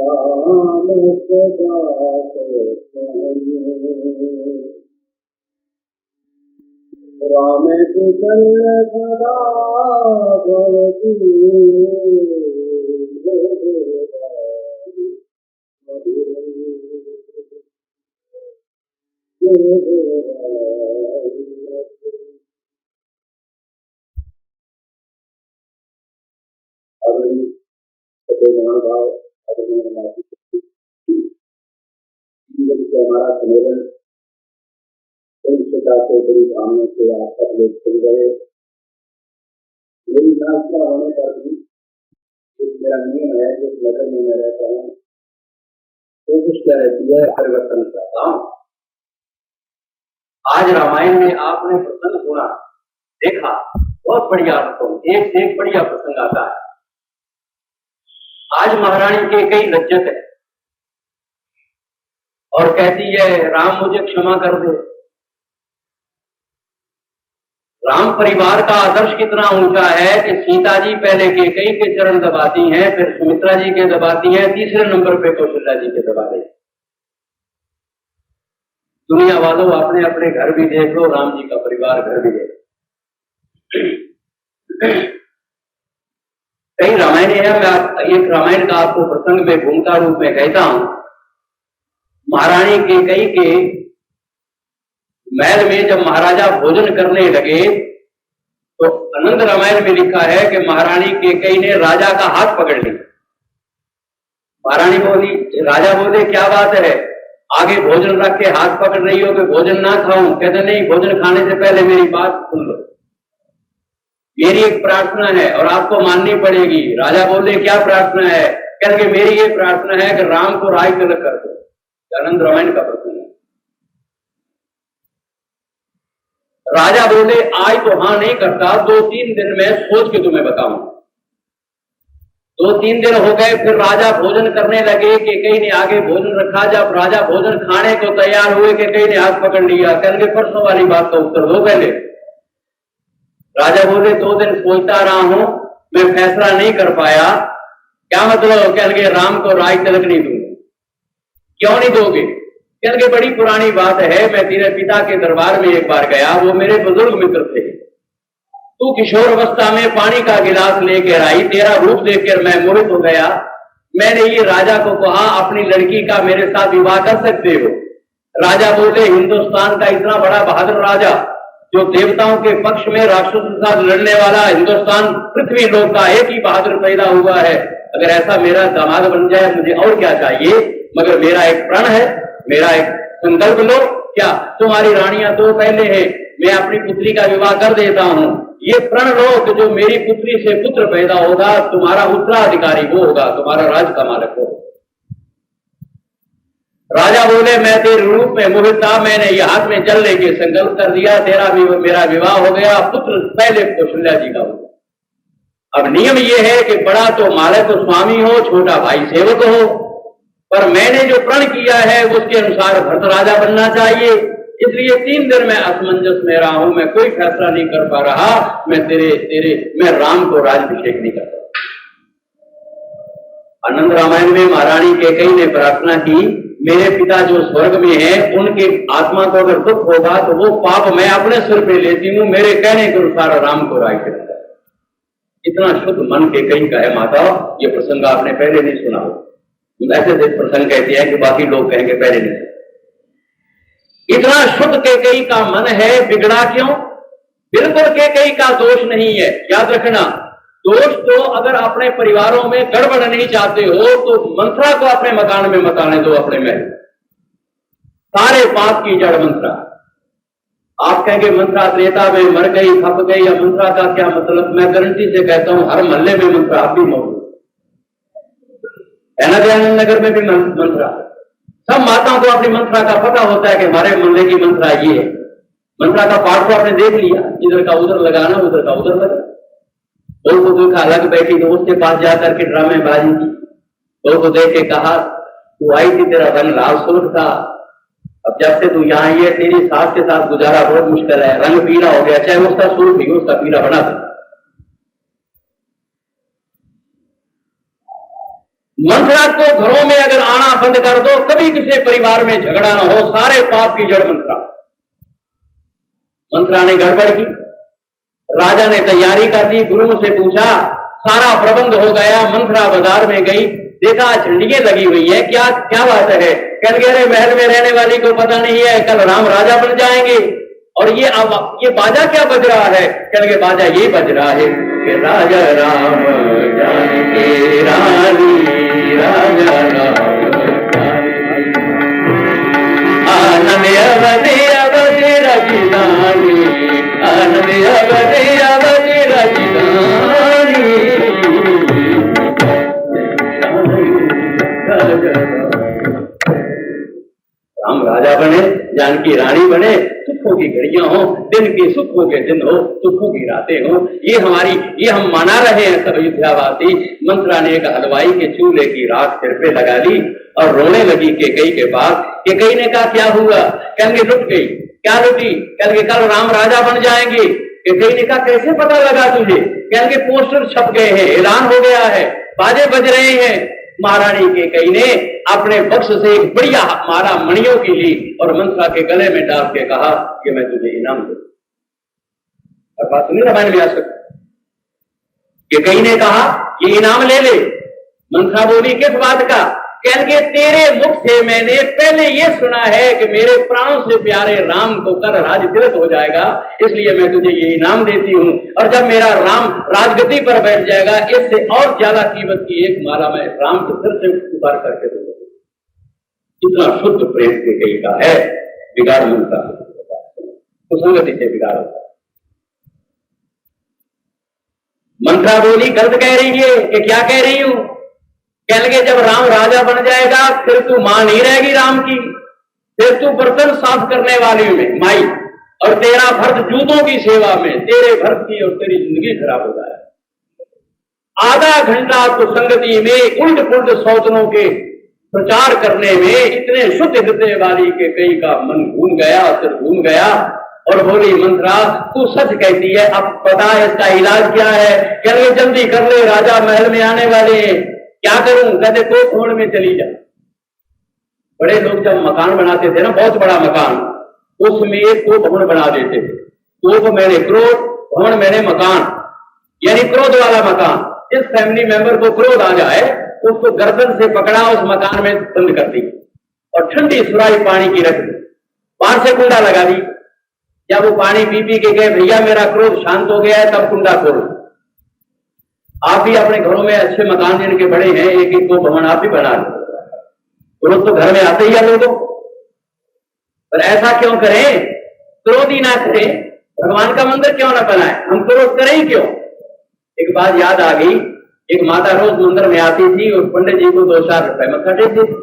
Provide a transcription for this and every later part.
राम सदा राम कुशल सदा भवति हमारा सम्मेलन से बड़ी सामने से आप सब लोग सुन रहे। मेरी नाश्ता होने पर भी मेरा नियम है, जिस नगर में मैं रहता हूँ कोशिश क्या रहती है, परिवर्तन चाहता हूँ। आज रामायण में आपने प्रसंग सुना, देखा, बहुत बढ़िया प्रसंग, एक से एक बढ़िया प्रसंग आता है। आज महारानी के कई लज्जत है और कहती है राम मुझे क्षमा कर दे। राम परिवार का आदर्श कितना ऊंचा है कि सीता जी पहले केकई के चरण दबाती हैं, फिर सुमित्रा जी के दबाती हैं, तीसरे नंबर पे कौशल्या जी के दबा रही। दुनिया वालों अपने अपने घर भी देख लो, राम जी का परिवार घर भी देख लो। कई रामायण है, मैं एक रामायण का आपको प्रसंग में भूमिका रूप में कहता हूं। महारानी केकई के महल में जब महाराजा भोजन करने लगे तो आनंद रामायण में लिखा है कि महारानी केकई ने राजा का हाथ पकड़ लिया। महारानी बोली, राजा बोले क्या बात है, आगे भोजन रख के हाथ पकड़ रही हो कि भोजन ना खाऊं? कहते नहीं, भोजन खाने से पहले मेरी बात सुन लो, मेरी एक प्रार्थना है और आपको माननी पड़ेगी। राजा बोले क्या प्रार्थना है? कहते मेरी ये प्रार्थना है कि राम को राय तिलक कर दो। आनंद रामायण का प्रसंग है। राजा बोले आज तो हाँ नहीं करता, 2-3 दिन में सोच के तुम्हें बताऊं। 2-3 दिन हो गए, फिर राजा भोजन करने लगे। केकई ने आगे भोजन रखा। जब राजा भोजन खाने को तैयार हुए, केकई ने हाथ पकड़ लिया। कहेंगे परसों वाली बात का उत्तर दो पहले। राजा बोले 2 दिन सोचता रहा हूं, मैं फैसला नहीं कर पाया। क्या मतलब? कहेंगे राम को राय तिलक नहीं दूंगा। क्यों नहीं दोगे? कहेंगे बड़ी पुरानी बात है, मैं तेरे पिता के दरबार में एक बार गया, वो मेरे बुजुर्ग मित्र थे। तू किशोर अवस्था में पानी का गिलास लेकर आई, तेरा रूप देखकर मैं मोहित हो गया। मैंने ये राजा को कहा अपनी लड़की का मेरे साथ विवाह कर सकते हो? राजा बोले हिंदुस्तान का इतना बड़ा बहादुर राजा जो देवताओं के पक्ष में राक्षसों के साथ लड़ने वाला, हिंदुस्तान पृथ्वी लोक का एक ही बहादुर पैदा हुआ है। अगर ऐसा मेरा दामाद बन जाए मुझे और क्या चाहिए? मगर मेरा एक प्रण है, मेरा एक संकल्प लो। क्या तुम्हारी रानियां 2 पहले है, मैं अपनी पुत्री का विवाह कर देता हूं। ये प्रण लो कि जो मेरी पुत्री से पुत्र पैदा होगा तुम्हारा उत्तराधिकारी वो होगा, तुम्हारा राज का मालिक हो। राजा बोले मैं तेरे रूप में मोहित था, मैंने ये हाथ में जल लेके संकल्प कर दिया, तेरा भी मेरा विवाह हो गया। पुत्र पहले कौशल्या जी का होगा। अब नियम ये है कि बड़ा तो मालिक स्वामी हो, छोटा भाई सेवक हो। पर मैंने जो प्रण किया है उसके अनुसार भरत राजा बनना चाहिए। इसलिए 3 दिन में असमंजस में रहा हूं, मैं कोई फैसला नहीं कर पा रहा। मैं राम को राज्याभिषेक नहीं कर सकता। आनंद रामायण में महारानी केकई ने प्रार्थना की, मेरे पिता जो स्वर्ग में है उनके आत्मा को अगर दुख होगा तो वो पाप मैं अपने सिर पे लेती हूं, मेरे कहने के अनुसार राम को राय करता है। इतना शुद्ध मन केकई का है माता। ये प्रसंग आपने पहले नहीं सुना हो, ऐसे प्रसंग कहते हैं कि बाकी लोग कहेंगे पहले नहीं। इतना शुद्ध केकई का मन है, बिगड़ा क्यों? बिल्कुल केकई का दोष नहीं है। याद रखना, दोष तो अगर अपने परिवारों में गड़बड़ नहीं चाहते हो तो मंत्रा को अपने मकान में मत आने दो, अपने महल। सारे पाप की जड़ मंत्रा। आप कहेंगे मंत्रा त्रेता में मर गई, खप गई, या मंत्रा का क्या मतलब? मैं गारंटी से कहता हूं हर मोहल्ले में मंत्रा अब भी मौजूद है ना। दयानंद नगर में भी मंत्रा। सब माताओं को अपनी मंत्रा का पता होता है कि हमारे मोहल्ले की मंत्रा ये है। मंत्रा का पाठ को आपने देख लिया, इधर का उधर लगाना, उधर का उधर लगा। बहू को देखा अलग बैठी तो उसके पास जाकर के ड्रामेबाजी की। बहू को देख के कहा तू आई थी, तेरा रंग लाल सुर्ख था, अब जब से तू यहाँ आई है तेरी सास के साथ गुजारा बहुत मुश्किल है, रंग पीला हो गया, चाहे उसका सुर्ख भी उसका पीला बना था। मंथरा को घरों में अगर आना बंद कर दो, कभी किसी परिवार में झगड़ा ना हो, सारे पाप की जड़ मंथरा। मंथरा ने गड़बड़ की, राजा ने तैयारी कर दी, गुरुओं से पूछा, सारा प्रबंध हो गया। मंथरा बाजार में गई, देखा झंडियां लगी हुई है, क्या क्या बात है? कल गहरे महल में रहने वाली को पता नहीं है कल राम राजा बन जाएंगे। और ये बाजा क्या बज रहा है? कल के बाजा ये बज रहा है कि राजा राम जानकी रानी, राजा राम आनंद अवधि अवधि रजदानी, आनंद अवधि अवधि रजदानी। राम राजा बने, जानकी रानी बने, सुखों की घड़ियां हो, दिन की सुखों के दिन हो, सुखों की रातें हो, ये हम मना रहे हैं सब अयोध्यावासी। मंथरा ने एक हलवाई के चूल्हे की राख सिर पे लगा ली और रोने लगी केकई के पास। केकई ने कहा, क्या हुआ? कहेंगे लुट गई। क्या लुटी? कहेंगे कल राम राजा बन जाएंगे। केकई ने कहा, कैसे पता लगा तुझे? कहेंगे पोस्टर छप गए हैं, ऐलान हो गया है, बाजे बज रहे हैं। महारानी केकई ने अपने बक्स से एक बढ़िया माला मणियों की ली और मंथरा के गले में डाल के कहा कि मैं तुझे इनाम दूं। और बात सुनी रामायण व्यास। केकई ने कहा ये इनाम ले ले। मंथरा बोली, किस बात का? कहेंगे तेरे मुख से मैंने पहले ये सुना है कि मेरे प्राणों से प्यारे राम को कल राज तिलक हो जाएगा, इसलिए मैं तुझे ये इनाम देती हूँ। और जब मेरा राम राजगद्दी पर बैठ जाएगा, इससे और ज्यादा कीमत की एक माला मैं राम के सिर से उतार करके दूंगा। इतना शुद्ध प्रेम केकई का है, बिगाड़ मिलता है, कुसंगति से बिगाड़ होता है। मंथरा बोली, गलत कह रही है कि क्या कह रही हूं? कह लगे जब राम राजा बन जाएगा फिर तू मां नहीं रहेगी राम की, फिर तू बर्तन साफ करने वाली में माई, और तेरा भरत जूतों की सेवा में, तेरे भरत की और तेरी जिंदगी खराब हो जाए। आधा घंटा कुसंगति में उल्ट पुल्ट सोचनों के प्रचार करने में इतने शुद्ध हृदय वाली केकई का मन घूम गया, सिर घूम गया और बोली, मंथरा तू सच कहती है, अब पता है इसका इलाज क्या है? कह लगे जल्दी कर ले, राजा महल में आने वाले हैं। क्या करूं? कहते तो खोड़ में चली जा। बड़े लोग जब मकान बनाते थे ना, बहुत बड़ा मकान, उसमें एक को भवन बना देते थे। तो मैंने क्रोध, भवन मैंने मकान, यानी क्रोध वाला मकान। जिस फैमिली मेंबर को क्रोध आ जाए उसको गर्दन से पकड़ा, उस मकान में बंद कर दी और ठंडी सुराही पानी की रख दी, बाहर से कुंडा लगा दी। जब वो पानी पी पी के गए, भैया मेरा क्रोध शांत हो गया है, तब कुंडा खोलो। आप भी अपने घरों में अच्छे मकान जिनके बड़े हैं, एक एक को भवन आप भी बना लो, क्रोध तो घर में आते ही है लोगों। पर ऐसा क्यों करें? क्रोध ही ना करें, भगवान का मंदिर क्यों ना बनाए? हम क्रोध करें ही क्यों? एक बात याद आ गई, एक माता रोज मंदिर में आती थी और पंडित जी को 2-4 रुपए मत्था देते थे।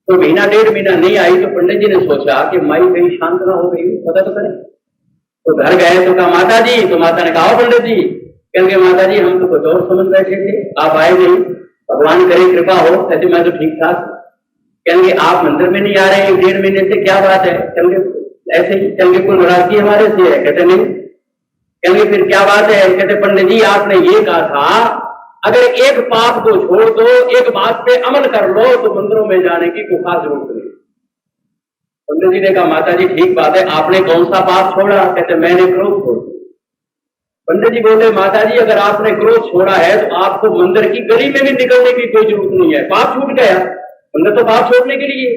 तो महीना 1.5 महीना नहीं आई तो पंडित जी ने सोचा कि माई कहीं शांत ना हो गई, पता तो करें। तो घर गए तो कहा माता जी, तो माता ने कहा पंडित जी। कहेंगे माता जी हम तो कुछ और समझ बैठे थे, आप आए नहीं, भगवान करे कृपा हो। कहते मैं तो ठीक ठाक। कहेंगे आप मंदिर में नहीं आ रहे 1-1.5 महीने से, क्या बात है? कहेंगे ऐसे ही। कहेंगे कोई नाराजगी हमारे से है? कहते नहीं। कहेंगे फिर क्या बात है? कहते पंडित जी आपने ये कहा था अगर एक पाप को छोड़ दो, एक बात पे अमल कर लो तो मंदिरों में जाने की कोई खास जरूरत नहीं। पंडित जी ने कहा माता जी ठीक बात है, आपने कौन सा पाप छोड़ा? कहते मैंने क्रोध छोड़ दिया। पंडित जी बोले माता जी अगर आपने क्रोध छोड़ा है तो आपको मंदिर की गली में भी निकलने की कोई जरूरत नहीं है, पाप छूट गया। मंदिर तो पाप छोड़ने के लिए,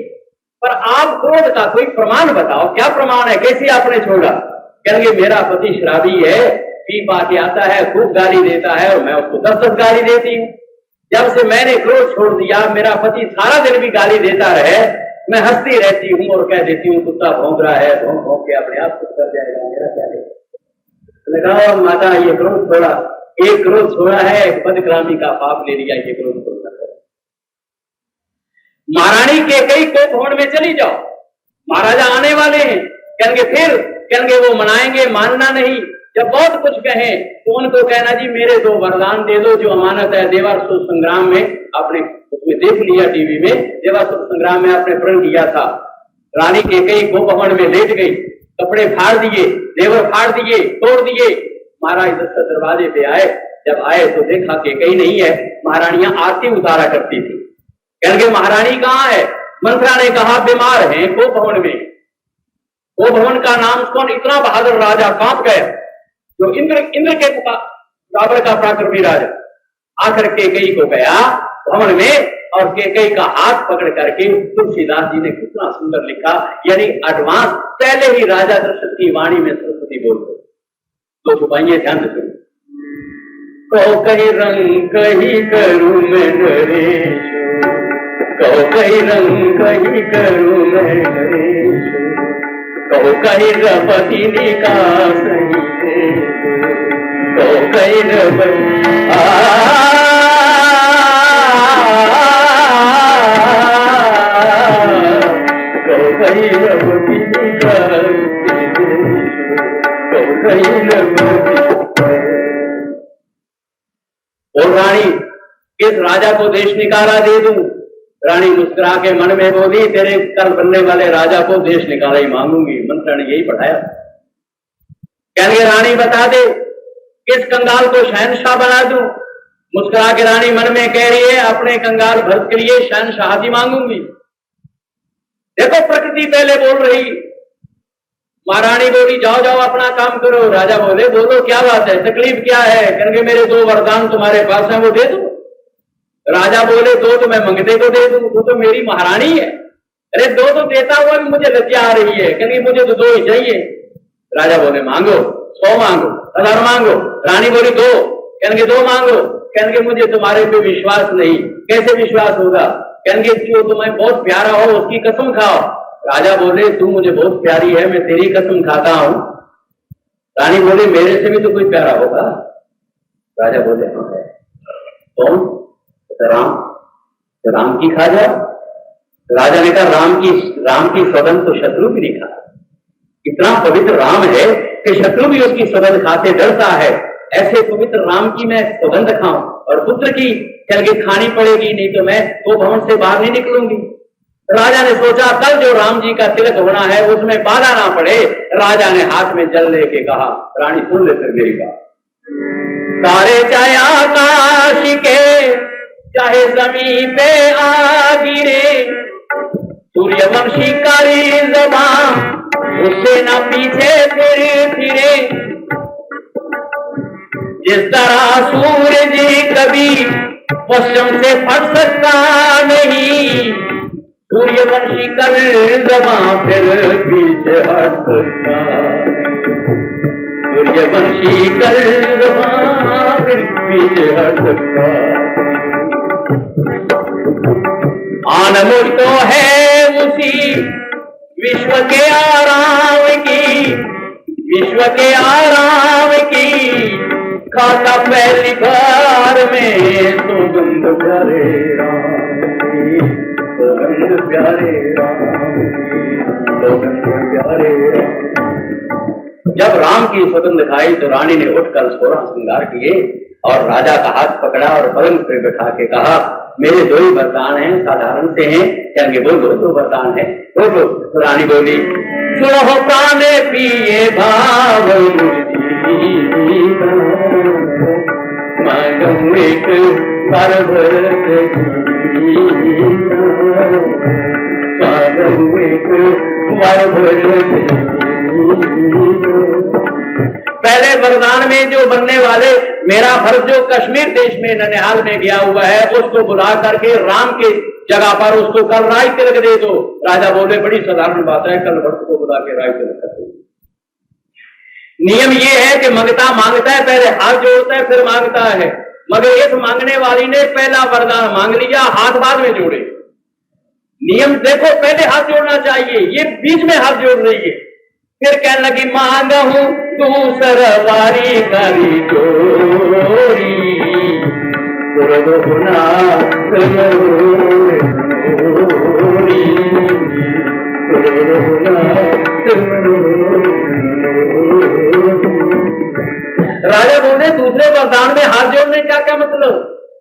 पर आप क्रोध का कोई प्रमाण बताओ, क्या प्रमाण है, कैसे आपने छोड़ा? कहेंगे मेरा पति शराबी है, पी पा के आता है, खूब गाली देता है और मैं उसको 10-10 गाली देती हूँ। जब से मैंने क्रोध छोड़ दिया, मेरा पति सारा दिन भी गाली देता रहे, मैं हंसती रहती हूँ और कह देती हूँ कुत्ता भौंक रहा है, भौंक भौंक के अपने आप कुछ कर जाएगा, मेरा क्या है? लगाओ माता ये क्रोध छोड़ा, एक क्रोध छोड़ा है, पदक्रांति का पाप ले लिया, ये क्रोध छोड़ना है। महारानी केकई को भवन में चली जाओ, महाराजा आने वाले हैं। कहेंगे वो मनाएंगे, मानना नहीं। जब बहुत कुछ कहें तो उनको कहना जी मेरे 2 वरदान दे दो, जो अमानत है। देवासुर संग्राम में आपने उसमें देख लिया टीवी में, देवासुर संग्राम में आपने प्रण किया था। रानी केकई को भवन में लेट गई, कपड़े फाड़ दिए, देवर फाड़ दिए, तोड़ दिए। महाराज दशरथ दरवाजे पे आए, जब आए तो देखा केकई नहीं है। महारानियां आरती उतारा करती थी, कहने महारानी कहाँ है? मंत्रा ने कहा बीमार है वो भवन में। वो भवन का नाम कौन? इतना बहादुर राजा कांप गया जो इंद्र के बराबर का पराक्रमी राजा आकर केकई को गया भवन में और केकई का हाथ पकड़ करके तुलसीदास जी ने कितना सुंदर लिखा, यानी एडवांस पहले ही राजा दशरथ की वाणी में सरस्वती बोलते। तो छुपाइए ध्यान से। कहो कहीं रंग कहीं करूं मैं नरेश, कहो कहीं रंग कहीं करूं मैं नरेश, कहो कहीं रपति निकास कहो कहीं और रानी किस राजा को देश निकाला दे दूं? रानी मुस्कुरा के मन में बोली, तेरे कल बनने वाले राजा को देश निकाला ही मांगूंगी। मंत्र ने यही पढ़ाया। कहेंगे रानी बता दे किस कंगाल को शहनशाह बना दूं? मुस्कुरा के रानी मन में कह रही है, अपने कंगाल भरत के लिए शहनशाही मांगूंगी। देखो प्रकृति पहले बोल रही। महारानी बोली जाओ जाओ अपना काम करो। राजा बोले बोलो क्या बात है, तकलीफ क्या है? कहेंगे मेरे 2 वरदान तुम्हारे पास हैं, वो दे दो। राजा बोले 2 तो मैं मंगते को दे दूं, वो तो मेरी महारानी है। अरे 2 तो देता हुआ भी मुझे लज्जा आ रही है। कहेंगे मुझे तो 2 ही चाहिए। राजा बोले मांगो, 100 मांगो, 1000 मांगो। रानी बोली 2। कहेंगे 2 मांगो। कहेंगे मुझे तुम्हारे पे विश्वास नहीं। कैसे विश्वास होगा? कहेंगे जो तुम्हें बहुत प्यारा हो उसकी कसम खाओ। राजा बोले तू मुझे बहुत प्यारी है, मैं तेरी कसम खाता हूं। रानी बोले मेरे से भी तो कोई प्यारा होगा। राजा बोले हाँ है। कौन? राम की खा जाओ। राजा ने कहा राम की सौगंध तो शत्रु भी नहीं खाता। इतना पवित्र राम है कि शत्रु भी उसकी सौगंध खाते डरता है। ऐसे पवित्र राम की मैं सौगंध खाऊं और पुत्र की चल के खानी पड़ेगी, नहीं तो मैं वो भवन से बाहर नहीं निकलूंगी। राजा ने सोचा कल जो राम जी का तिलक होना है उसमें बाधा ना पड़े। राजा ने हाथ में जल लेके कहा, रानी सुन ले फिर मेरी बात। तारे चाहे आकाश के चाहे जमीन पे आ गिरे, सूर्यवंशी कारी ज़बान उससे ना पीछे फिरे। जिस तरह सूरज कभी पश्चिम से फट सकता नहीं, सूर्यवंशी कर ज़बान फिर पीछे हट सकता। सूर्यवंशी कर ज़बान फिर पीछे हट सकता। आनंद तो है उसी विश्व के आराम की, विश्व के आराम की। खाता पहली बार में सुगंध प्यारे राम की, सुगंध प्यारे राम की, सुगंध प्यारे राम। जब राम की सुगंध खाई तो रानी ने उठकर 16 श्रृंगार किए और राजा का हाथ पकड़ा और पलंग पर बैठा के कहा मेरे 2 ही वरदान हैं, साधारण से हैं। कहेंगे बोलो 2 वरदान है बोलो। तो रानी बोली सुनो प्राण पिए भाव मांगू एक बार भरत मांगू एक बार भरत। पहले वरदान में जो बनने वाले मेरा फर्ज जो कश्मीर देश में ननिहाल में गया हुआ है उसको बुला करके राम के जगह पर उसको कल राय तिलक दे दो। राजा बोले बड़ी साधारण बात है, कल भक्त को बुला के राय तिलक कर दो। नियम ये है कि मंगता मांगता है, पहले हाथ जोड़ता है फिर मांगता है। मगर इस मांगने वाली ने पहला वरदान मांग लिया, हाथ बाद में जोड़े। नियम देखो पहले हाथ जोड़ना चाहिए, ये बीच में हाथ जोड़ रही है। फिर कहने लगी मांग हूं दूसर वारी करी जोरी राजा बोले दूसरे वरदान में हाथ जोड़ने का क्या मतलब?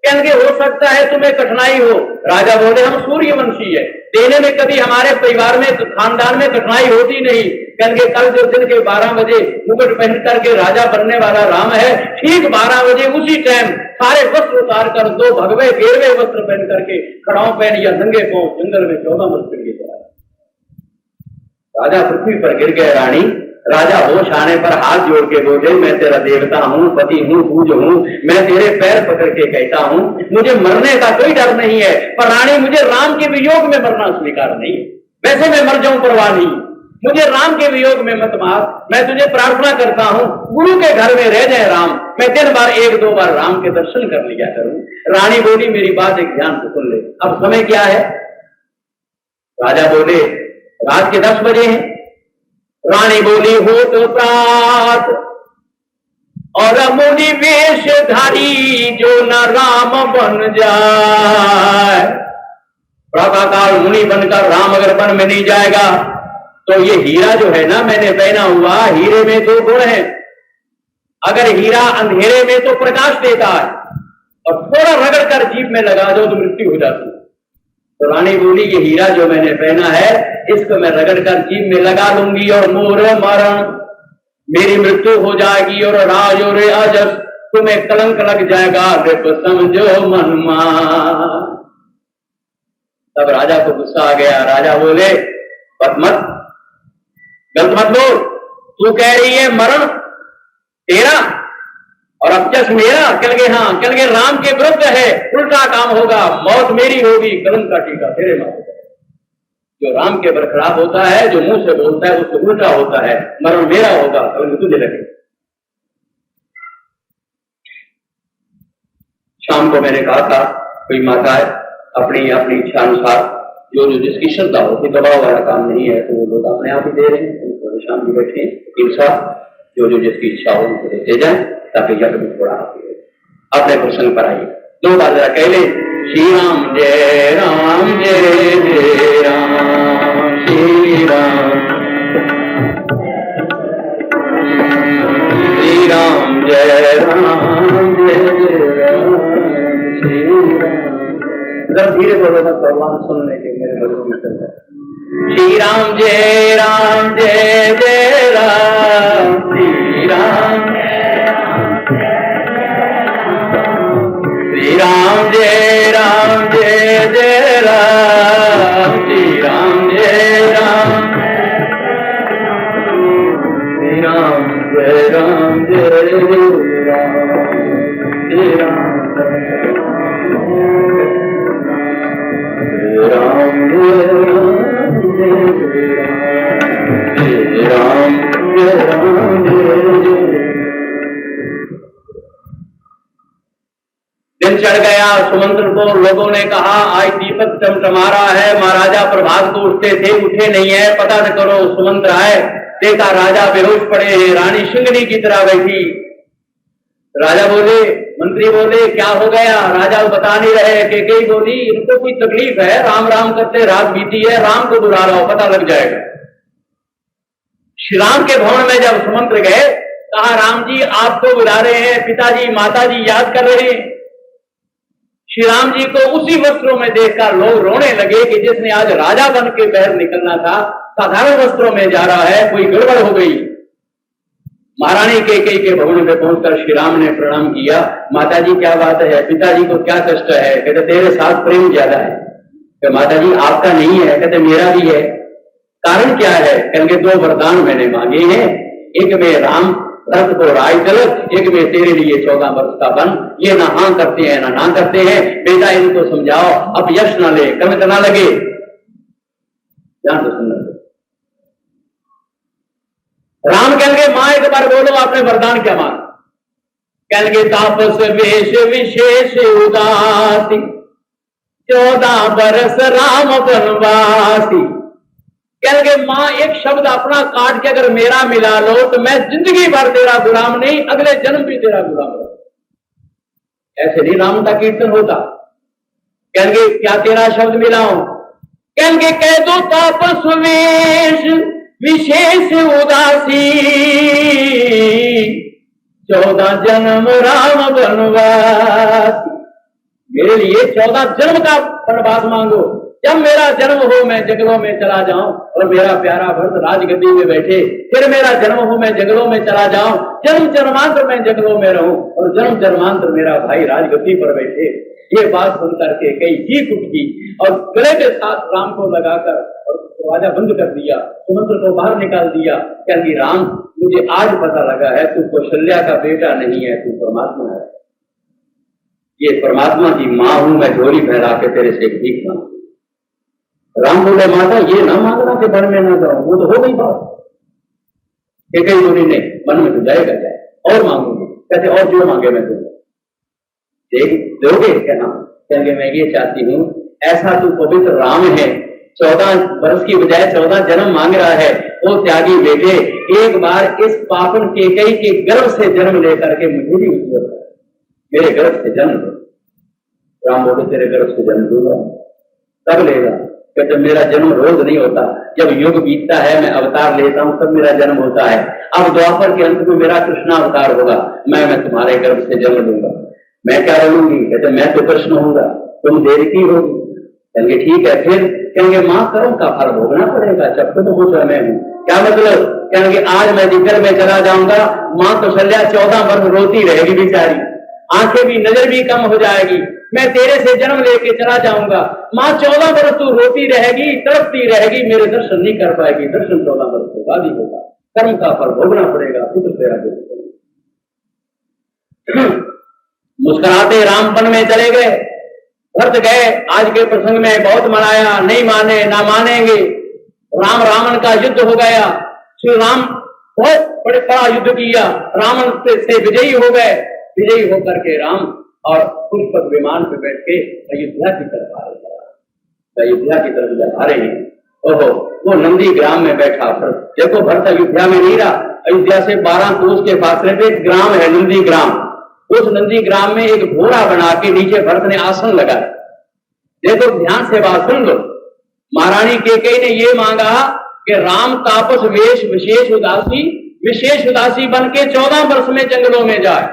कहेंगे हो सकता सकता है तुम्हें कठिनाई हो? राजा बोले हम सूर्यवंशी है, देने में कभी हमारे परिवार में खानदान में कठिनाई होती नहीं। कहेंगे कल जो दिन के 12 बजे मुकुट पहन करके राजा बनने वाला राम है, ठीक 12 बजे उसी टाइम सारे वस्त्र उतार कर 2 भगवे गेरवे वस्त्र पहन करके खड़ाओं पहन या नंगे पांव जंगल में 14 वर्ष के लिए चला। राजा पृथ्वी पर गिर गए। रानी राजा होश आने पर हाथ जोड़ के बोले मैं तेरा देवता हूँ, पति हूँ, पूज हूँ, मैं तेरे पैर पकड़ के कहता हूँ मुझे मरने का कोई डर नहीं है, पर रानी मुझे राम के वियोग में मरना स्वीकार नहीं है। वैसे मैं मर जाऊं परवाह नहीं, मुझे राम के वियोग में मत मार। मैं तुझे प्रार्थना करता हूँ गुरु के घर में रह जाए राम, मैं 3 बार 1-2 बार राम के दर्शन कर लिया करूं। रानी बोली मेरी बात एक ध्यान से सुन ले, अब समय क्या है? राजा बोले रात के 10 बजे हैं। रानी बोली हो तो प्रात और मुनि वेशधारी जो न राम बन जाए। प्रातःकाल मुनि बनकर राम अगर वन में नहीं जाएगा तो ये हीरा जो है ना मैंने पहना हुआ, हीरे में 2 गुण है। अगर हीरा अंधेरे में तो प्रकाश देता है और थोड़ा रगड़ कर जीभ में लगा दो तो मृत्यु हो जाती है। तो रानी बोली ये हीरा जो मैंने पहना है इसको मैं रगड़ कर जीभ में लगा लूंगी और मोर मरण मेरी मृत्यु हो जाएगी और राज और अजस तुम्हें कलंक लग जाएगा, समझो मनमा। तब राजा को गुस्सा आ गया। राजा बोले मत गलत मत बोल, तू कह रही है मरण तेरा और अबजस मेरा। कल के हाँ कल के राम के विरुद्ध है, उल्टा काम होगा, मौत मेरी होगी, कलंक का टीका तेरे माथे। जो राम के बरखलाफ होता है, जो मुंह से बोलता है उससे उल्टा होता है, मरण मेरा होगा कलंक तुझे लगे। शाम को मैंने कहा था कोई माता है अपनी अपनी इच्छा अनुसार जो जिसकी श्रद्धा हो, दबाव वाला काम नहीं है, तो वो लोग अपने आप ही दे रहे हैं। शाम को बैठे इंसाफ जो जिसकी इच्छा हो उनको देते जाए ताकि यज्ञ में थोड़ा अपने प्रसंग पर आइए। 2 बार जरा कह ले श्री राम जय राम जय जय राम श्री राम श्री राम जय राम जय जय राम श्री राम। धीरे बोलो ना भगवान सुनने के मेरे बड़ों में चल रहा है। श्री राम जय राम जय जय राम श्री राम श्री राम जय राम जय जय राम श्री राम जय राम श्री राम जय राम जय राम श्री राम दिन चढ़ गया। सुमंत्र को लोगों ने कहा आज दीपक चमचमा रहा है, महाराजा प्रभात को उठते थे, उठे नहीं है, पता न करो। सुमंत्र आए, देखा राजा बेहोश पड़े हैं, रानी शिंगनी की तरह बैठी। राजा बोले, मंत्री बोले क्या हो गया? राजा बता नहीं रहे। कैकेयी बोली इनको कोई तकलीफ है, राम राम करते रात बीती है, राम को बुला लाओ पता लग जाएगा। श्री राम के भवन में जब सुमंत्र गए, कहा राम जी आपको बुला रहे हैं, पिताजी माताजी याद कर रहे हैं। श्री राम जी को उसी वस्त्रों में देखकर लोग रोने लगे कि जिसने आज राजा बन के बाहर निकलना था साधारण वस्त्रों में जा रहा है, कोई गड़बड़ हो गई। महारानी कैकेयी के भवन में पहुंचकर श्री राम ने प्रणाम किया। माताजी क्या बात है, पिताजी को क्या कष्ट है? कहते तेरे साथ प्रेम ज्यादा है। कहते माताजी आपका नहीं है। कहते मेरा भी है। कारण क्या है? कहेंगे 2 वरदान मैंने मांगे हैं, एक में राम रथ को राय तिलक, एक में तेरे लिए 14 वर्ष का वन। ये ना हाँ करते हैं ना करते हैं, बेटा इनको समझाओ अब यश ना ले, कमित ना लगे। ध्यान से सुनना। राम कहेंगे मां एक बार बोलो आपने वरदान क्या मांगा? कहेंगे तापस वेश विशेष उदासी 14 बरस राम बनवासी। कहेंगे मां एक शब्द अपना काट के अगर मेरा मिला लो तो मैं जिंदगी भर तेरा गुलाम नहीं, अगले जन्म भी तेरा गुलाम रहूं। ऐसे नहीं राम का कीर्तन होता। कहेंगे क्या तेरा शब्द मिलाऊं? कहेंगे कह दो तापस वेश विशेष उदासी 14 जन्म राम बनवासी। मेरे लिए 14 जन्म का बर्बाद मांगो। जब मेरा जन्म हो मैं जंगलों में चला जाऊं और मेरा प्यारा भरत राजगद्दी में बैठे, फिर मेरा जन्म हो मैं जंगलों में चला जाऊं, जन्म जन्मांतर मैं जंगलों में रहूं और जन्म जन्मांतर मेरा भाई राजगद्दी पर बैठे। ये बात सुन करके कई चीख उठी और गले के साथ राम को लगाकर और दरवाजा बंद कर दिया, सुमंत्र को बाहर निकाल दिया। क्योंकि राम, मुझे आज पता लगा है तू कौशल्या का बेटा नहीं है, तू परमात्मा है। ये परमात्मा की माँ हूं मैं, झोली फैला के तेरे से भीख मांगू। राम बोले माता ये ना मांगना कि वन में ना जाऊं, वो तो हो गई बात। कई मुनि ने मन में तो जाएगा जाए और मांगूंगी, कहते और जो मांगे मैं दूंगा। देख दोगे क्या? कहेंगे मैं ये चाहती हूँ, ऐसा तू पवित्र राम है, 14 वर्ष की बजाय 14 जन्म मांग रहा है। वो त्यागी बेटे, एक बार इस पापन केकई के गर्भ से जन्म लेकर के मुझे भी उपयोग है, मेरे गर्भ से जन्म। राम बोले तेरे गर्भ से जन्म दूंगा, तब लेगा। कि जब मेरा जन्म रोज नहीं होता, जब युग बीतता है मैं अवतार लेता हूं तब मेरा जन्म होता है। अब द्वापर के अंत में मेरा कृष्ण अवतार होगा, मैं तुम्हारे गर्भ से जन्म लूंगा। मैं क्या बोलूंगी? कहते मैं तो कृष्ण होऊंगा, तुम देर की होगी। कहेंगे ठीक है, फिर कहेंगे मां कर्म का फल भोगना पड़ेगा, जब तक तो मैं हूं। क्या मतलब? कहेंगे आज मैं जिक्र में चला जाऊंगा, मां कौशल्या 14 वर्ष रोती रहेगी बेचारी, आंखें भी नजर भी कम हो जाएगी। मैं तेरे से जन्म लेके चला जाऊंगा, मां 14 वर्ष तू रोती रहेगी, तड़पती रहेगी, मेरे दर्शन नहीं कर पाएगी। दर्शन 14 वर्ष के बाद ही होगा, कर्म का फल भोगना पड़ेगा, पुत्र तेरा मुस्कुराते राम वन में चले गए। भरत गए, आज के प्रसंग में बहुत मनाया, नहीं माने ना मानेंगे। राम रावण का युद्ध हो गया, श्री राम बहुत बड़ा युद्ध किया, रावण से विजयी हो गए। विजयी होकर के राम और पुष्पक विमान पे बैठ के अयोध्या की तरफ आ रहे हैं। अयोध्या की तरफ जब आ रहे हैं, ओहो वो नंदी ग्राम में बैठा भरत। देखो भरत अयोध्या में नहीं रहा, अयोध्या से 12 कोस के फासले पे एक ग्राम है नंदी ग्राम। उस नंदी ग्राम में एक घोड़ा बना के नीचे भरत ने आसन लगाया। देखो ध्यान से बात सुन लो। महारानी केकई ने ये मांगा कि राम तापस वेश विशेष उदासी बन के 14 वर्ष में जंगलों में जाए।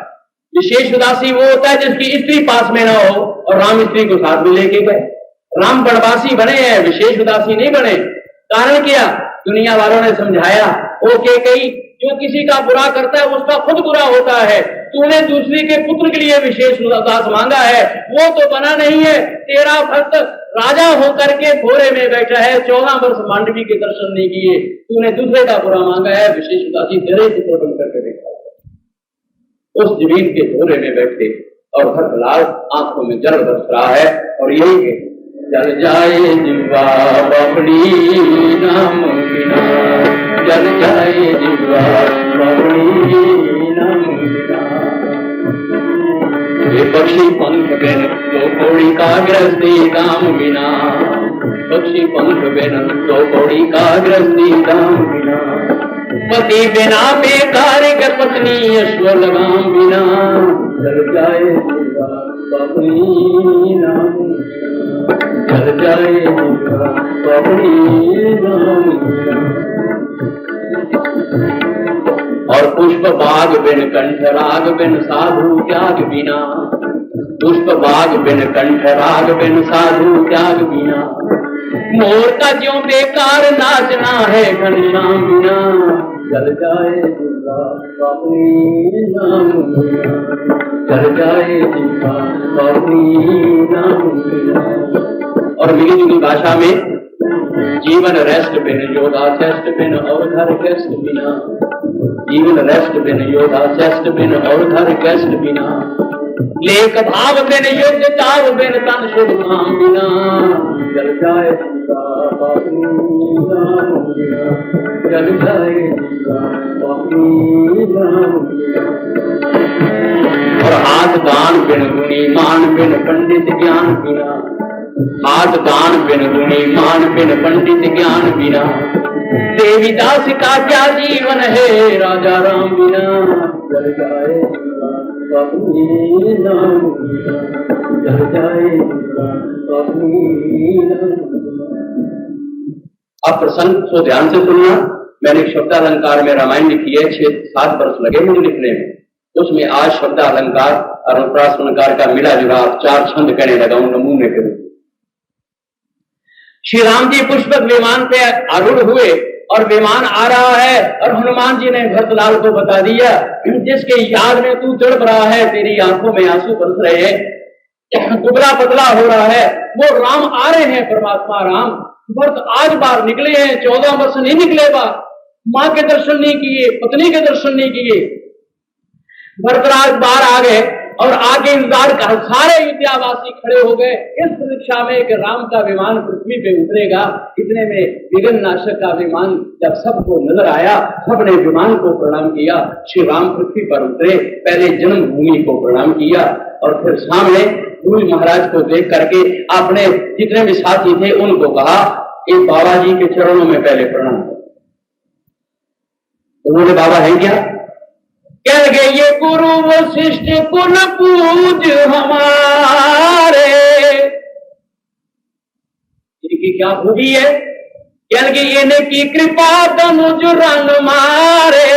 विशेष उदासी वो होता है जिसकी स्त्री पास में ना हो, और राम स्त्री को साथ में लेके गए। राम वनवासी बने हैं, विशेष उदासी नहीं बने। कारण क्या? दुनिया वालों ने समझाया, ओ केकई जो किसी का बुरा करता है उसका खुद बुरा होता है, तूने दूसरी के पुत्र के लिए विशेष उदास मांगा है, वो तो बना नहीं है। तेरा भक्त राजा होकर के घोड़े में बैठा है, 14 वर्ष मांडवी के दर्शन नहीं किए, तूने दूसरे का बुरा मांगा है, विशेष उदासी तेरे पुत्र बन करके देखा। उस जमीन के घोड़े में बैठे और भरतलाल आंखों में जल बरस रहा है और यही है, जल जाए जिह्वा बाबड़ी नाम बिना, जल जाए जिह्वा बाबड़ी नाम बिना। ये पक्षी पंख बिन तो कौड़ी का गृहस्थी दाम बिना, पक्षी पंख बिन तो कौड़ी का गृहस्थी दाम बिना। पति बिना बेकार के पत्नी अश्व लगाम बिना, जल जाए जिह्वा बाबड़ी नाम, जल जाए जिह्वा बाबड़ी नाम। और पुष्प बाग बिन कंठ राग बिन साधु त्याग बिना, पुष्प बाग बिन कंठ राग बिन साधु त्याग बिना। मोर का ज्यों बेकार नाचना है घनश्याम बिना, जल जाए जिह्वा बाबड़ी नाम बिना, जल जाए जिह्वा बाबड़ी नाम बिना। और मिली जुली भाषा में जीवन रेस्ट बिन योधा श्रेष्ठ बिन और घर कष्ट बिना, जीवन रेस्ट बिन योधा श्रेष्ठ बिन और घर कष्ट बिना। लेख भाव बिन युद्ध ताव बिन तन शुभ काम बिना, जल जाए जिह्वा बाबड़ी नाम बिना, जल जाए जिह्वा बाबड़ी नाम बिना। और हाथ दान बिन गुणी मान बिन पंडित ज्ञान बिना, हाथ दान बिन गुणी मान बिन पंडित ज्ञान बिना। देवीदास का क्या जीवन है राजा राम बिना, जल जाए जिह्वा बाबड़ी नाम बिना, जल जाए जिह्वा बाबड़ी नाम बिना। अब प्रसंग को ध्यान से सुनना। मैंने शब्दालंकार में रामायण लिखी है, 6-7 वर्ष लगे मुझे लिखने में। उसमें आज शब्द अलंकार और अनुप्रास अलंकार का मिला जुला 4 छंद कहने लगा नमूने के रूप। श्री राम जी पुष्पक विमान पे आरूढ़ हुए और विमान आ रहा है और हनुमान जी ने भरतलाल को बता दिया, जिसके याद में तू तड़प रहा है, तेरी आंखों में आंसू बरस रहे हैं, दुबला पतला हो रहा है, वो राम आ रहे हैं, परमात्मा राम। भरत आज बाहर निकले हैं, 14 वर्ष नहीं निकले बाहर, मां के दर्शन नहीं किए, पत्नी के दर्शन नहीं किए। भरतराज बाहर आ गए और आगे इंतजार कर सारे अयोध्यावासी खड़े हो गए इस प्रतीक्षा में कि राम का विमान पृथ्वी पे उतरेगा। इतने में विघ्न नाशक का विमान जब सबको नजर आया, सबने विमान को प्रणाम किया। श्री राम पृथ्वी पर उतरे, पहले जन्मभूमि को प्रणाम किया और फिर सामने गुरु महाराज को देख करके अपने जितने भी साथी थे उनको कहा, एक बाबा जी के चरणों में पहले प्रणाम करो। उन्होंने बाबा है क्या? कह गए ये गुरु वशिष्ठ कुल पूज हमारे, इनकी क्या खूबी है? कह गए इनकी कृपा तनुज रंग मारे,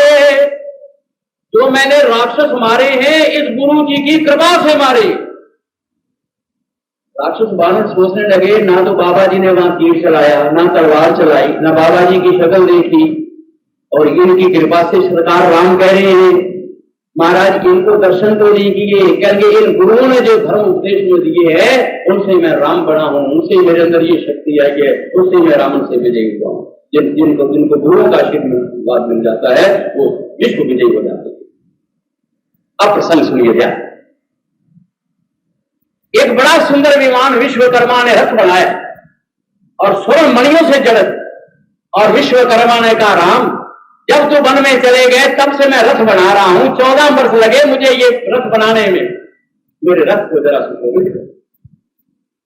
जो मैंने राक्षस मारे हैं इस गुरु जी की कृपा से मारे। राक्षस बानर सोचने लगे, ना तो बाबा जी ने वहां तीर चलाया, ना तलवार चलाई, ना बाबा जी की शक्ल देखी, और इनकी कृपा से सरकार राम कह रहे हैं। महाराज इनको दर्शन तो नहीं किए, कहेंगे इन गुरुओं ने जो धर्म उपदेश में दिए है उनसे मैं राम बना हूं, उनसे मेरे अंदर ये शक्ति आई है, उससे मैं रावण से विजयी हुआ हूं। जिनको गुरुओं का आशीर्वाद मिल जाता है वो विश्व विजयी हो जाते हैं। अब प्रसंग सुनिए ध्यान। एक बड़ा सुंदर विमान विश्वकर्मा ने रथ बनाया और स्वर्ण मणियों से जड़त, और विश्वकर्मा ने कहा, राम जब तू वन में चले गए तब से मैं रथ बना रहा हूं, 14 वर्ष लगे मुझे ये रथ बनाने में, मेरे रथ को जरा सुशोभित कर।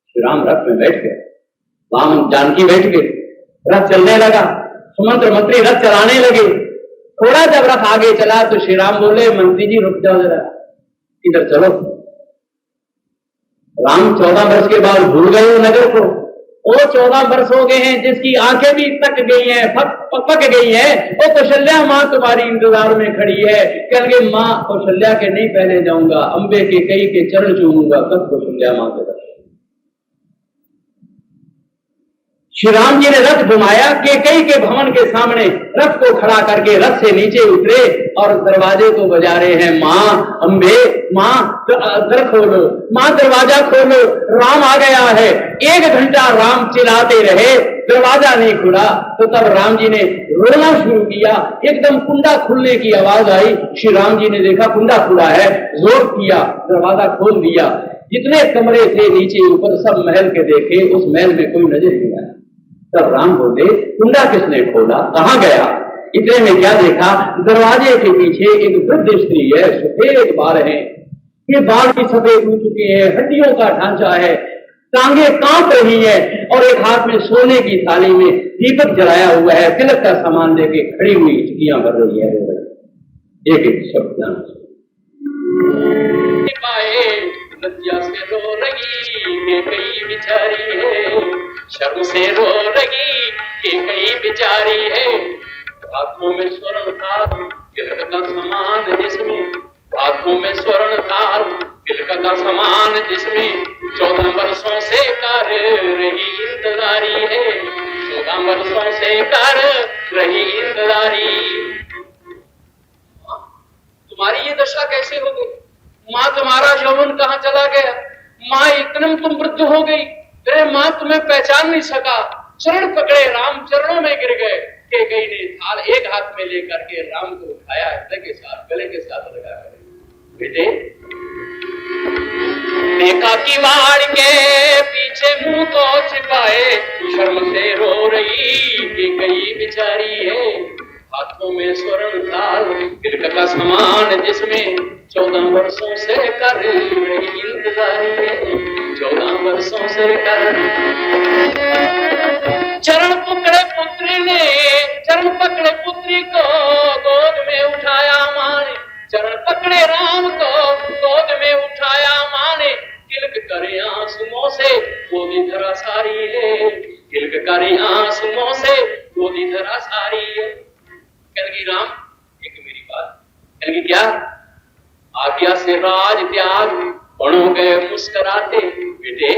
श्री राम रथ में बैठ गए, राम जानकी बैठ गए, रथ चलने लगा, सुमंत्र मंत्री रथ चलाने लगे। थोड़ा जब रथ आगे चला तो श्री राम बोले, मंत्री जी रुक जाओ जरा, इधर चलो। राम 14 वर्ष के बाद भूल गए हो नगर को, वो 14 वर्ष हो गए हैं जिसकी आंखें भी तक गई हैं, पक गई हैं। वो कौशल्या माँ तुम्हारी इंतजार में खड़ी है। कहेंगे माँ कौशल्या के नहीं पहले जाऊंगा, अंबे के कई के चरण चूमूंगा, तब कौशल्या माँ के दर्शन। श्री राम जी ने रथ घुमाया, केकई के भवन के सामने रथ को खड़ा करके रथ से नीचे उतरे और दरवाजे को बजा रहे हैं, माँ अम्बे, माँ दर खोलो, माँ दरवाजा खोलो, राम आ गया है। 1 घंटा राम चिल्लाते रहे, दरवाजा नहीं खुला। तो तब राम जी ने रोना शुरू किया, एकदम कुंडा खुलने की आवाज आई। श्री राम जी ने देखा कुंडा खुला है, जोर किया, दरवाजा खोल दिया। जितने कमरे थे नीचे ऊपर सब महल के देखे, उस महल में कोई नजर नहीं आया। तब राम बोले, कुंडा किसने खोला, कहां गया? इतने में क्या देखा, दरवाजे के पीछे एक वृद्ध स्त्री है, सफेद बाल है, ये बाल भी सफेद हो चुके हैं, हड्डियों का ढांचा है, टांगे कांप रही है, और एक हाथ में सोने की थाली में दीपक जलाया हुआ है, तिलक का सामान लेके खड़ी हुई चुकियां भर रही है। एक एक शब्द लज्जा से रो रही कई बिचारी है, शर्म से रो रही कई बिचारी है। हाथों में स्वर्ण थाल तिलक का समान जिसमें, हाथों में स्वर्ण थाल तिलक का समान जिसमें 14 वर्षों से कर रही इंतजारी है, 14 वर्षों से कर रही इंतजारी। तुम्हारी ये दशा कैसे हो गई? माँ तुम्हारा यौवन कहाँ चला गया? माँ इतने तुम वृद्ध हो गई, तेरे माँ तुम्हें पहचान नहीं सका। चरण पकड़े राम चरणों में गिर गए। केकई ने थाल एक हाथ में लेकर के राम को उठाया, हृदय के साथ गले के साथ लगा कर, बेटे देखा कि वाड़ के पीछे मुंह को छिपाए, शर्म से रो रही केकई बिचारी है। हाथों में स्वर्ण थाल तिलक का समान जिसमें 14 वर्षों से कर रही इंतजारी है, 14 वर्षों से कर। चरण पकड़े पुत्री ने, चरण पकड़े पुत्री को गोद में उठाया माँ ने, चरण पकड़े राम को गोद में उठाया माँ ने। तिलक करे आंसुओं से गोदी धरा सारी है, तिलक करे आंसुओं से गोदी धरा सारी है। कहेगी राम एक मेरी बात, कहेगी क्या? राज त्याग बड़ों गए मुस्कुराते, बेटे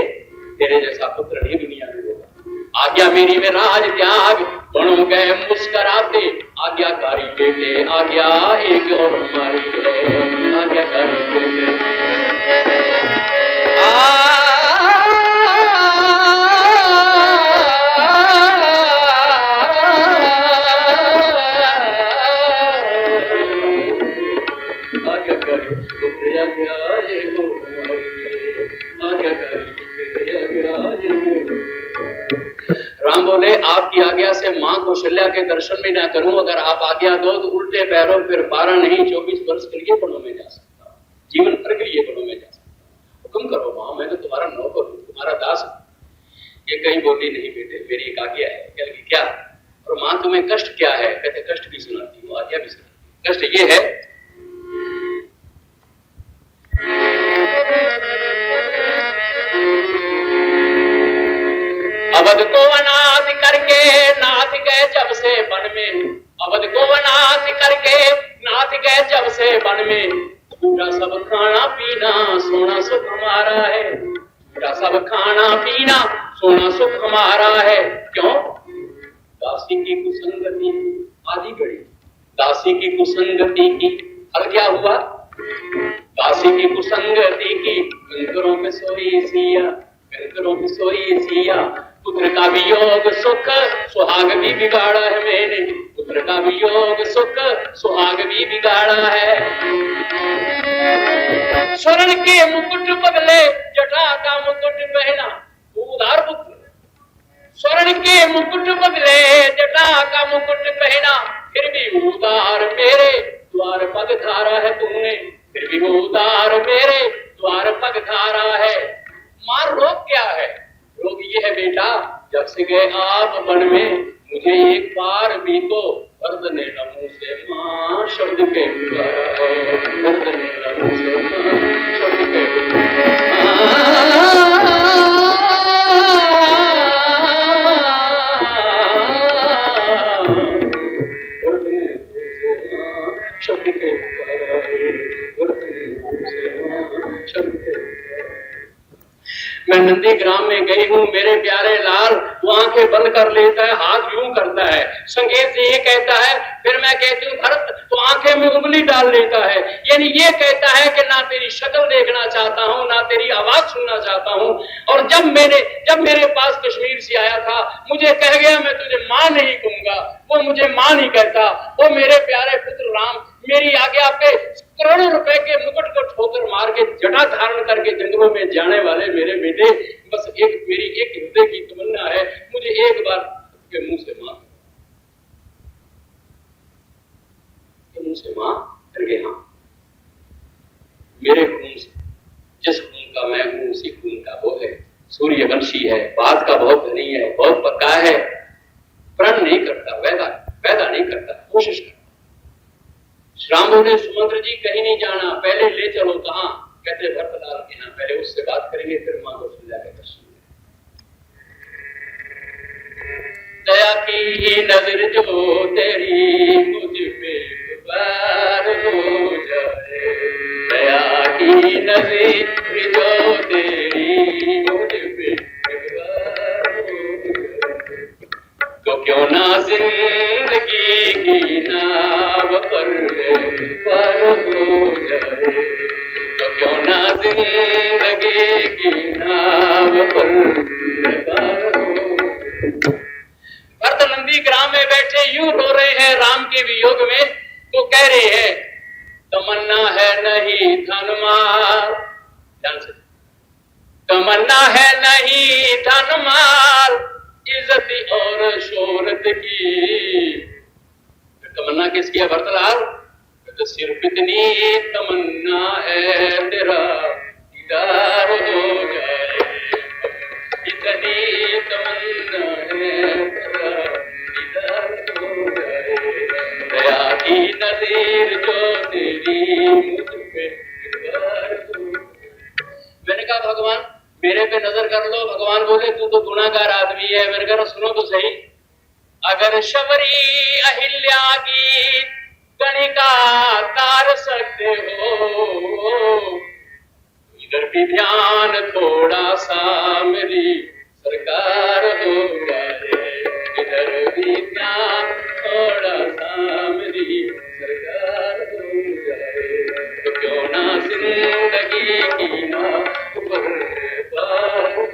तेरे जैसा पुत्र नहीं दुनिया में होगा। आज्ञा मेरी में राज त्याग बड़ों गए मुस्कुराते, आज्ञाकारी बेटे आज्ञा एक और हमारी है, आज्ञाकारी बेटे राम बोले आपकी आज्ञा से मां कौशल्या के दर्शन भी ना करूं, अगर आप आज्ञा दो तो उल्टे पैरों फिर 12 नहीं 24 वर्ष के लिए वनों में जा सकता, जीवन भर के लिए वनों में जा सकता। हुक्म करो मां, मैं तो तुम्हारा नौकर हूं, तुम्हारा दास हूं। ये कहीं बोली नहीं बेटे, मेरी एक आज्ञा है। कह लगी क्या? और मां तुम्हें कष्ट क्या है? कहते कष्ट भी सुनाती हूँ, आज्ञा भी सुनाती हूँ। कष्ट ये है अवध को अनाथ करके नाथ गए जब से वन में, अवध को अनाथ करके नाथ गए जब से वन में, पूरा सब खाना पीना सोना सुख हमारा है, पूरा सब खाना पीना सोना सुख हमारा है। क्यों? दासी की कुसंगति आदि गड़ी, दासी की कुसंगति की फल क्या हुआ? दासी की कुसंगति की कंकरों में सोई सिया, कंकरों में सोई सिया। पुत्र का वियोग सुख सुहाग भी बिगाड़ा है मैंने, पुत्र का वियोग सुख सुहाग भी बिगाड़ा है। स्वर्ण के मुकुट बदले जटा का मुकुट पहना, उदार पुत्र। स्वर्ण के मुकुट बदले जटा का मुकुट पहना, फिर भी उदार मेरे द्वार पग धारा है तुमने, फिर भी उदार मेरे द्वार पग धारा है। मां रोग क्या है? रोग ये है बेटा, जब से गए आप वन में मुझे एक बार भी तो दर्द ने न मुंह से मां शब्द के पुकारा है, दर्द ने न मुंह से मां शब्द के शब्द के पुकारा है, दर्द ने मुंह से मां शब्द के। मैं नंदी ग्राम में गई हूँ मेरे प्यारे लाल, वो आंखें बंद कर लेता है, हाथ यूं करता है, संकेत से ये कहता है, फिर मैं कहती हूँ भरत, तो आंखें में उंगली डाल लेता है, यानी ये कहता है कि ना तेरी शक्ल देखना चाहता हूँ ना तेरी आवाज सुनना चाहता हूँ। और जब मेरे पास कश्मीर से आया था, मुझे कह गया मैं तुझे मां नहीं कहूंगा, वो मुझे मां नहीं कहता। वो मेरे प्यारे पुत्र राम मेरी आज्ञा पे करोड़ों रुपए के मुकुट को ठोकर मार के जटा धारण करके जंगलों में जाने वाले मेरे बेटे, बस मेरी एक हृदय की तमन्ना है, मुझे एक बार के मुंह से मां, मुंह से मां करके हाँ, मेरे खून से, जिस खून का मैं हूं उसी खून का वो है, सूर्यवंशी है, बात का बहुत नहीं है, बहुत पक्का है, प्रण नहीं करता, पैदा नहीं करता, कोशिश करता। राम बोले सुमंत्र जी कहीं नहीं जाना, पहले ले चलो। कहां? कहते भरतलाल के यहाँ, पहले उससे बात करेंगे फिर मां कौशल्या के दर्शन। दया की नजर जो तेरी मुझ पे बार हो जाए, दया की नजर जो तेरी मुझ पे बार हो जाए, तो क्यों ना जिंदगी की नाव पर हो जाए, तो क्यों ना जिंदगी की नाव पर हो। भरत नंदी ग्राम में बैठे यूं रो रहे हैं राम के वियोग में, तो कह रहे हैं तमन्ना है नहीं धनमाल, ध्यान से, तमन्ना है नहीं धनमाल, इज्जत और शोहरत की। तमन्ना किसकी है भरतलाल? तो सिर्फ इतनी तमन्ना है तेरा दीदार हो जाए, इतनी तमन्ना है तेरा दीदार हो जाए, दया की नज़र जो तेरी मुझ पे दीदार हो। मैंने कहा भगवान मेरे पे नजर कर लो। भगवान बोले तू तो गुनाहगार आदमी है। मैंने कहा सुनो तो सही, अगर शबरी अहिल्या गीत गणिका तार सकते हो, इधर भी ध्यान थोड़ा सा मेरी सरकार हो जाए, इधर भी ध्यान थोड़ा सा मेरी सरकार हो जाए, तो क्यों ना जिंदगी की नाव पर पार हो।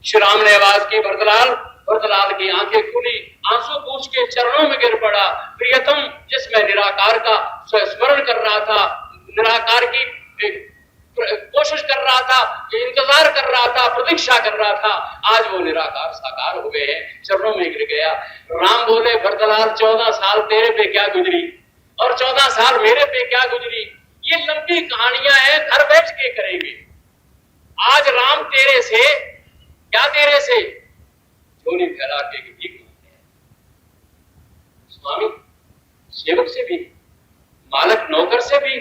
श्री राम ने आवाज की, भरतलाल। भरतलाल की आंखें खुली, आंसू पूछ के चरणों में गिर पड़ा। प्रियतम, जिसमें निराकार का स्मरण कर रहा था, निराकार की कोशिश कर रहा था, इंतजार कर रहा था, प्रतीक्षा कर रहा था, आज वो निराकार साकार हो गए हैं, चरणों में गिर गया। राम बोले, भरतलाल 14 साल तेरे पे क्या गुजरी और 14 साल मेरे पे क्या गुजरी, ये लंबी कहानियां हैं, घर बैठ के करेंगे। आज राम तेरे से, क्या तेरे से, झोली फैला के भीख मांगते हैं। स्वामी, सेवक से भी, मालक नौकर से भी,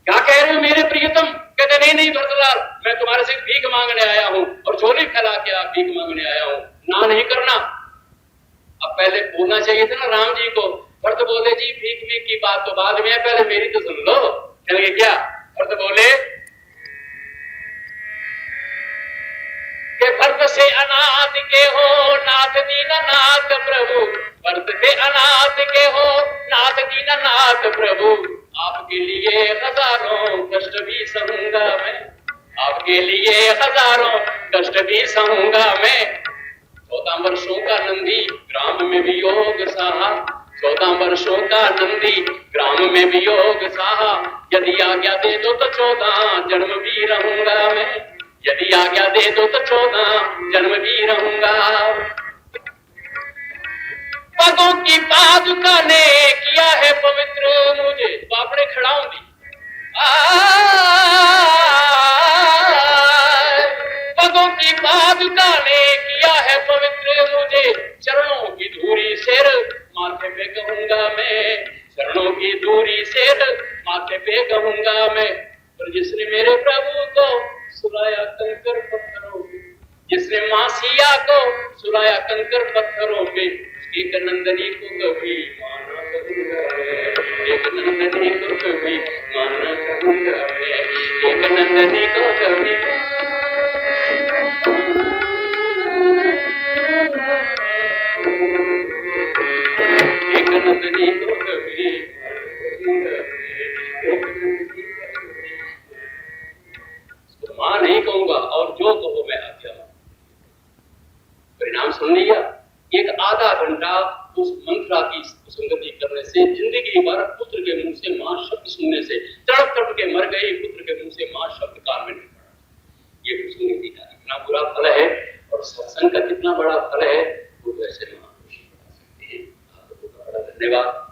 क्या कह रहे हो मेरे प्रियतम? कहते नहीं नहीं भरतलाल, मैं तुम्हारे से भीख मांगने आया हूं और झोली फैला के आप भीख मांगने आया हूं, ना नहीं करना। अब पहले बोलना चाहिए था ना राम जी को। भरत बोले, जी भीख भीख की बात तो बाद में है, पहले मेरी तो सुन लो। कहेंगे क्या? भरत बोले के भरत से अनाथ के हो नाथ दीननाथ प्रभु, भरत से अनाथ के हो नाथ दीननाथ प्रभु, आपके लिए हजारों कष्ट भी सहूंगा मैं, आपके लिए हजारों कष्ट भी सहूंगा मैं। 14 वर्षों का नंदी ग्राम में भी योग सहा, 14 वर्षों का नंदी ग्राम में भी योग सहा, यदि आज्ञा दे दो तो 14 जन्म भी रहूंगा मैं, यदि आज्ञा दे दो तो 14 जन्म भी रहूंगा। पगों की पादुका ने किया है पवित्र मुझे, बापड़े खड़ाऊंगी। पगों की पादुका ने किया है पवित्र मुझे, चरणों की धूरी सिर माथे पे कहूंगा मैं, चरणों की धूरी सिर माथे पे कहूंगा मैं। पर जिसने मेरे प्रभु को सुलाया कंकर पत्थरों पे, जिसने मां सिया को सुलाया कंकर पत्थरों पे, एक नंदनी को कभी माना करूंगा मैं, एक नंदनी को कभी माना करूंगा मैं, एक नंदनी को कभी, एक नंदनी को कभी मां नहीं कहूंगा और जो कहो मैं आज्ञा। परिणाम सुन लिया। एक आधा घंटा उस मंत्रा की संगति करने से, जिंदगी भर पुत्र के मुंह से मां शब्द सुनने से तड़प तड़प के मर गई, पुत्र के मुंह से मां शब्द कान में नहीं पड़ा। ये संगति का कितना बुरा फल है और सत्संग का कितना बड़ा फल है, वो वैसे महापुरुष बता सकते हैं। आपको बड़ा धन्यवाद।